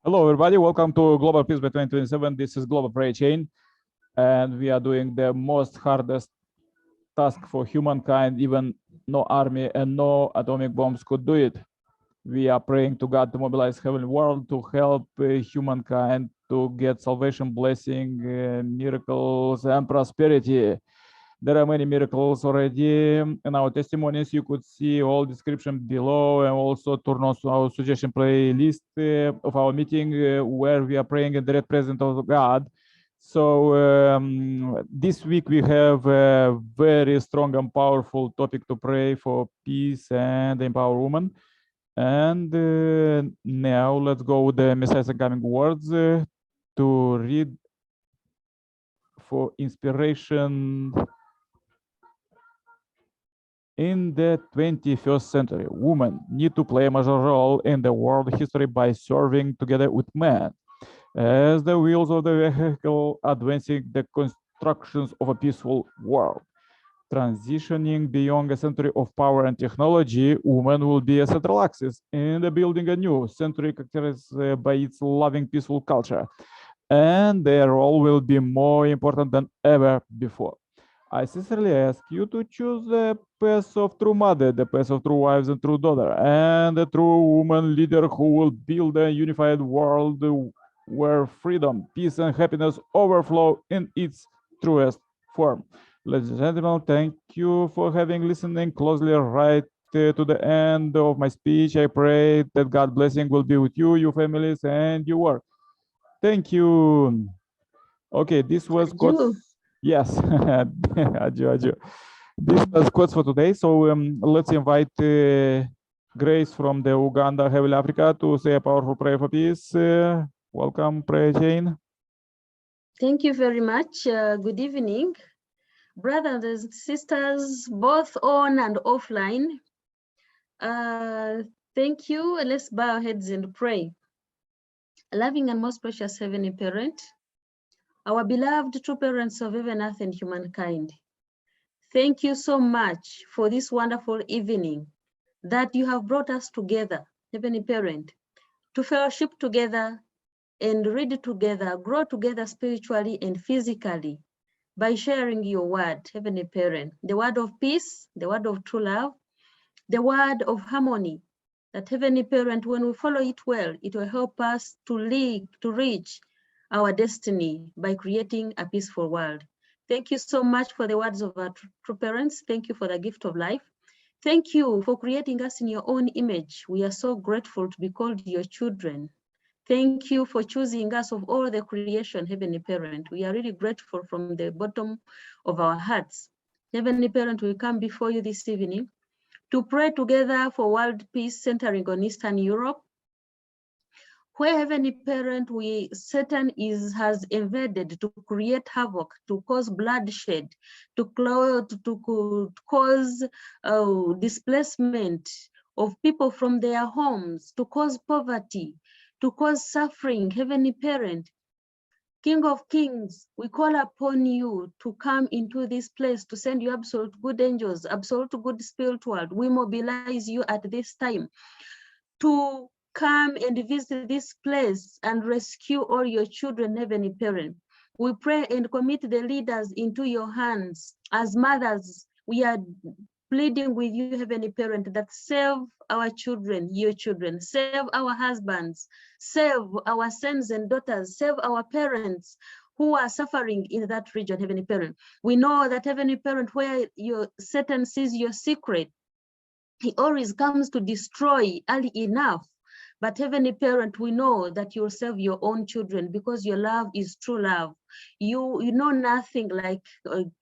Hello, everybody. Welcome to Global Peace by 2027. This is Global Prayer Chain, and we are doing the most hardest task for humankind. Even no army and no atomic bombs could do it. We are praying to God to mobilize heavenly world to help humankind to get salvation, blessing, miracles, and prosperity. There are many miracles already in our testimonies. You could see all description below, and also turn on our suggestion playlist of our meeting where we are praying in the red presence of God. So this week we have a very strong and powerful topic to pray for peace and empower women. And now let's go with the Messiah's coming words to read for inspiration. In the 21st century, women need to play a major role in the world history by serving together with men as the wheels of the vehicle advancing the constructions of a peaceful world. Transitioning beyond a century of power and technology, women will be a central axis in the building a new century characterized by its loving, peaceful culture, and their role will be more important than ever before. I sincerely ask you to choose the path of true mother, the path of true wives and true daughter, and the true woman leader who will build a unified world where freedom, peace, and happiness overflow in its truest form. Ladies and gentlemen, thank you for having listening closely right to the end of my speech. I pray that God's blessing will be with you, your families, and your work. Thank you. Okay, this was quotes. Yes, adieu. This was quotes for today. So let's invite Grace from the Uganda, Heavenly Africa, to say a powerful prayer for peace. Welcome, Prayer Chain. Thank you very much. Good evening, brothers and sisters, both on and offline. Thank you. Let's bow our heads and pray. Loving and most precious Heavenly Parent, our beloved true parents of heaven, earth, and humankind, thank you so much for this wonderful evening that you have brought us together, Heavenly Parent, to fellowship together and read together, grow together spiritually and physically by sharing your word, Heavenly Parent, the word of peace, the word of true love, the word of harmony, that Heavenly Parent, when we follow it well, it will help us to reach our destiny by creating a peaceful world. Thank you so much for the words of our true parents. Thank you for the gift of life. Thank you for creating us in your own image. We are so grateful to be called your children. Thank you for choosing us of all the creation, Heavenly Parent. We are really grateful from the bottom of our hearts. Heavenly Parent, we come before you this evening to pray together for world peace centering on Eastern Europe, where Heavenly Parent, Satan has invaded to create havoc, to cause bloodshed, to cause displacement of people from their homes, to cause poverty, to cause suffering. Heavenly Parent, King of Kings, we call upon you to come into this place, to send you absolute good angels, absolute good spirit world. We mobilize you at this time to come and visit this place and rescue all your children, Heavenly Parent. We pray and commit the leaders into your hands. As mothers, we are pleading with you, Heavenly Parent, that save our children, your children, save our husbands, save our sons and daughters, save our parents who are suffering in that region, Heavenly Parent. We know that, Heavenly Parent, where Satan sees your secret, he always comes to destroy early enough. But Heavenly Parent, we know that you'll save your own children because your love is true love. You know nothing like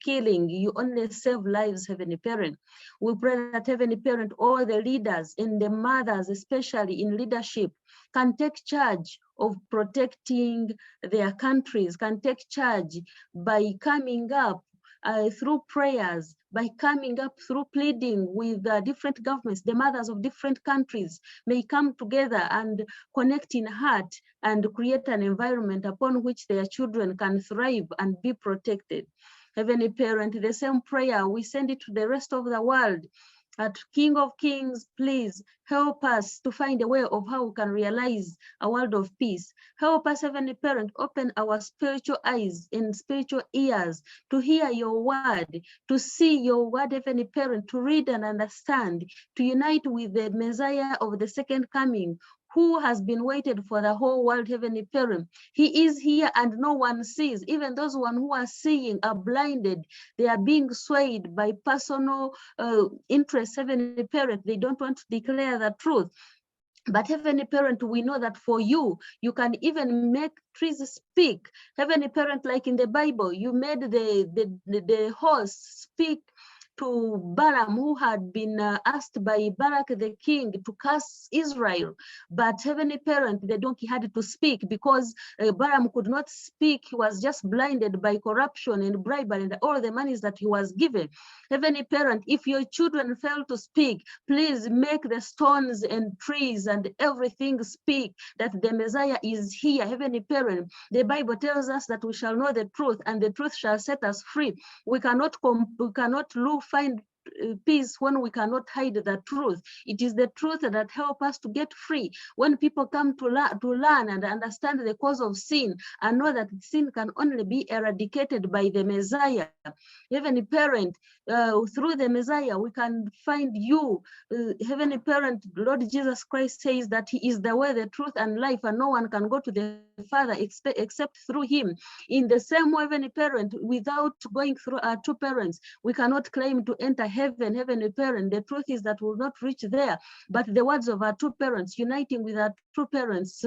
killing. You only save lives, Heavenly Parent. We pray that, Heavenly Parent, all the leaders and the mothers, especially in leadership, can take charge of protecting their countries, can take charge by coming up through prayers, by coming up through pleading with different governments. The mothers of different countries may come together and connect in heart and create an environment upon which their children can thrive and be protected. Heavenly Parent, the same prayer, we send it to the rest of the world At King of Kings, please help us to find a way of how we can realize a world of peace. Help us, Heavenly Parent, open our spiritual eyes and spiritual ears to hear your word, to see your word, Heavenly Parent, to read and understand, to unite with the Messiah of the second coming, who has been waited for the whole world, Heavenly Parent. He is here and no one sees. Even those who are seeing are blinded. They are being swayed by personal interest, Heavenly Parent. They don't want to declare the truth. But Heavenly Parent, we know that for you, you can even make trees speak. Heavenly Parent, like in the Bible, you made the horse speak to Balaam, who had been asked by Barak the king to curse Israel. But Heavenly Parent, the donkey had to speak because Balaam could not speak. He was just blinded by corruption and bribery and all the monies that he was given. Heavenly Parent, if your children fail to speak, please make the stones and trees and everything speak that the Messiah is here. Heavenly Parent, the Bible tells us that we shall know the truth and the truth shall set us free. We cannot find peace when we cannot hide the truth. It is the truth that helps us to get free. When people come to learn and understand the cause of sin and know that sin can only be eradicated by the Messiah. Heavenly Parent, through the Messiah, we can find you. Heavenly Parent, Lord Jesus Christ says that he is the way, the truth, and life, and no one can go to the Father except through him. In the same way, Heavenly Parent, without going through our two parents, we cannot claim to enter heaven. Heavenly Parent, the truth is that we'll not reach there, but the words of our two parents, uniting with our two parents,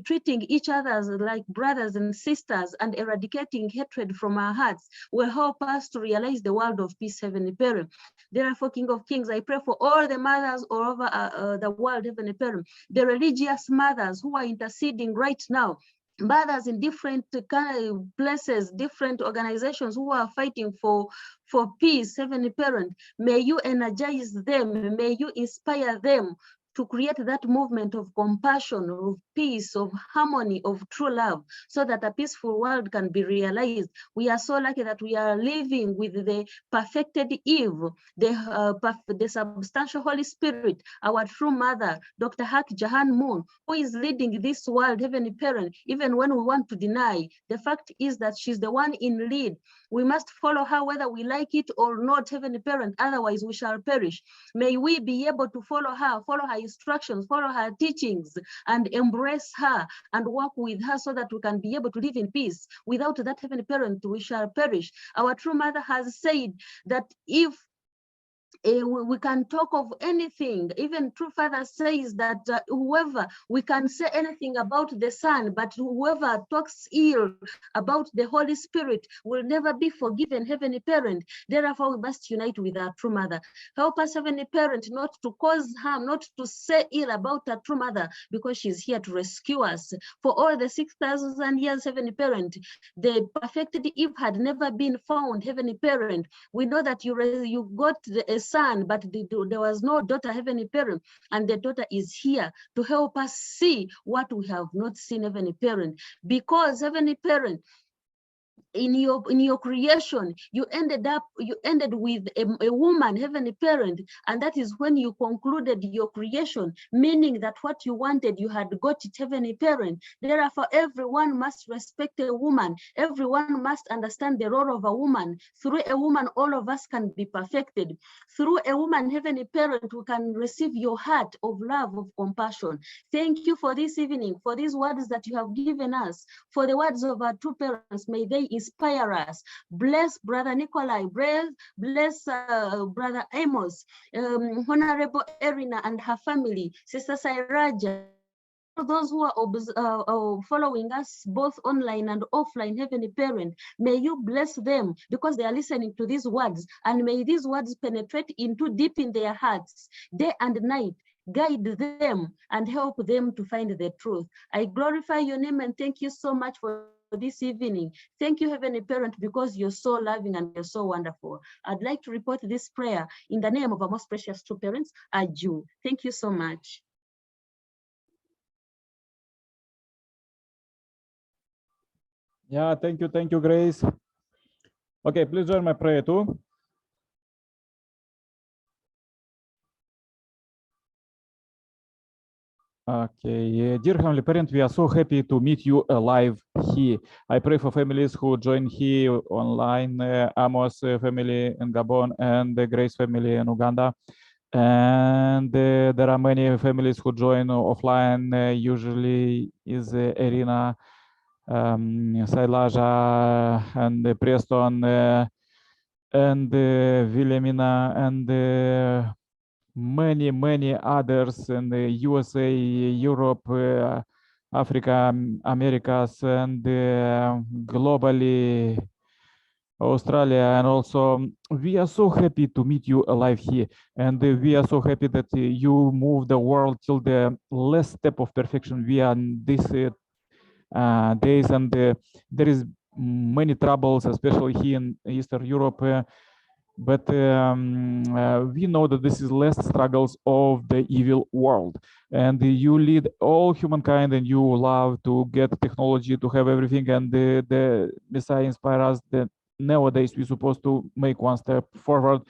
treating each other as like brothers and sisters, and eradicating hatred from our hearts, will help us to realize the world of peace, Heavenly Parent. Therefore, King of Kings, I pray for all the mothers all over the world, Heavenly Parent, the religious mothers who are interceding right now, mothers in different places, different organizations who are fighting for peace, Heavenly Parent. May you energize them, may you inspire them to create that movement of compassion, of peace, of harmony, of true love, so that a peaceful world can be realized. We are so lucky that we are living with the perfected Eve, the substantial Holy Spirit, our true mother, Dr. Hak Jahan Moon, who is leading this world, Heavenly Parent, even when we want to deny. The fact is that she's the one in lead. We must follow her whether we like it or not, Heavenly Parent, otherwise we shall perish. May we be able to follow her instructions, follow her teachings, and embrace her and work with her so that we can be able to live in peace. Without that, Heavenly Parent, we shall perish. Our true mother has said that if we can talk of anything. Even true father says that whoever, we can say anything about the Son, but whoever talks ill about the Holy Spirit will never be forgiven, Heavenly Parent. Therefore, we must unite with our true mother. Help us, Heavenly Parent, not to cause harm, not to say ill about our true mother, because she's here to rescue us. For all the 6,000 years, Heavenly Parent, the perfected Eve had never been found, Heavenly Parent. We know that you got a son, but there was no daughter, Heavenly Parent, and the daughter is here to help us see what we have not seen, Heavenly Parent. Because, Heavenly Parent, in your creation, you ended with a woman, Heavenly Parent, and that is when you concluded your creation, meaning that what you wanted, you had got it, Heavenly Parent. Therefore, everyone must respect a woman. Everyone must understand the role of a woman. Through a woman, all of us can be perfected. Through a woman, Heavenly Parent, we can receive your heart of love, of compassion. Thank you for this evening, for these words that you have given us, for the words of our two parents. May they inspire us. Bless Brother Nikolai, bless Brother Amos, Honorable Erina and her family, Sister Sairaja, those who are following us both online and offline, Heavenly Parent, may you bless them because they are listening to these words, and may these words penetrate into deep in their hearts, day and night. Guide them and help them to find the truth. I glorify your name and thank you so much for this evening. Thank you, Heavenly Parent, because you're so loving and you're so wonderful. I'd like to report this prayer in the name of our most precious two parents, Aju. Thank you so much. Yeah, thank you, Grace. Okay, please join my prayer too. Okay, dear Heavenly Parent, we are so happy to meet you alive here. I pray for families who join here online, Amos family in Gabon and the Grace family in Uganda. And there are many families who join offline, usually is Irina, Sailaja, and Preston, and Wilhelmina, and many others in the USA, Europe, Africa, Americas, and globally Australia. And also we are so happy to meet you alive here, and we are so happy that you move the world till the last step of perfection. We are in these days, and there is many troubles, especially here in Eastern Europe, but we know that this is last struggles of the evil world, and you lead all humankind, and you love to get technology to have everything, and the Messiah inspire us that nowadays we're supposed to make one step forward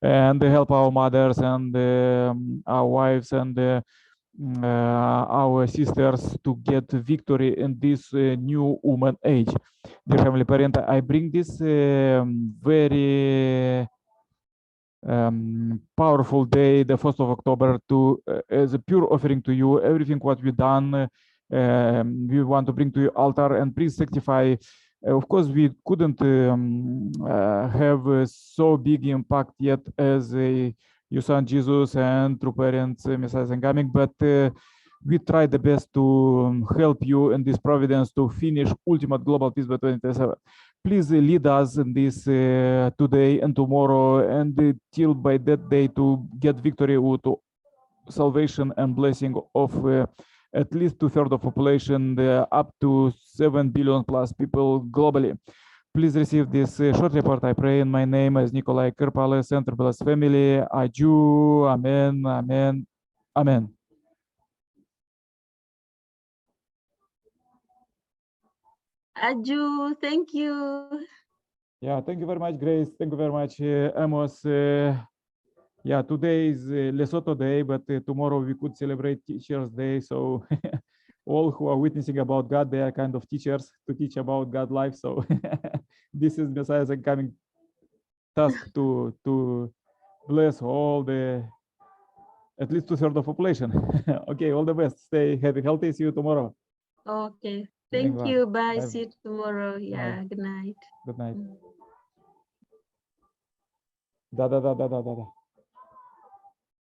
and help our mothers and our wives and our sisters to get victory in this new woman age. Dear Heavenly Parent, I bring this very powerful day, the 1st of October, to as a pure offering to you. Everything what we've done, we want to bring to your altar, and please sanctify. Of course, we couldn't have so big impact yet as your son Jesus and true parents, Messiah and coming, but we try the best to help you in this providence to finish ultimate global peace by 2027. Please lead us in this today and tomorrow, and till by that day to get victory to salvation and blessing of at least 2/3 of population, up to 7 billion plus people globally. Please receive this short report, I pray, in my name as Nikolai Kirpales, Center Blessed Family. Aju, Amen, Amen, Amen. Aju, thank you. Yeah, thank you very much, Grace. Thank you very much, Amos. Yeah, today is Lesotho Day, but tomorrow we could celebrate Teachers Day. So all who are witnessing about God, they are kind of teachers to teach about God life. So this is Messiah's coming task to bless all the at least 2/3 of population. Okay, all the best. Stay happy, healthy. See you tomorrow. Okay, thank you. Bye. See you tomorrow. Yeah, good night. Good night. Da.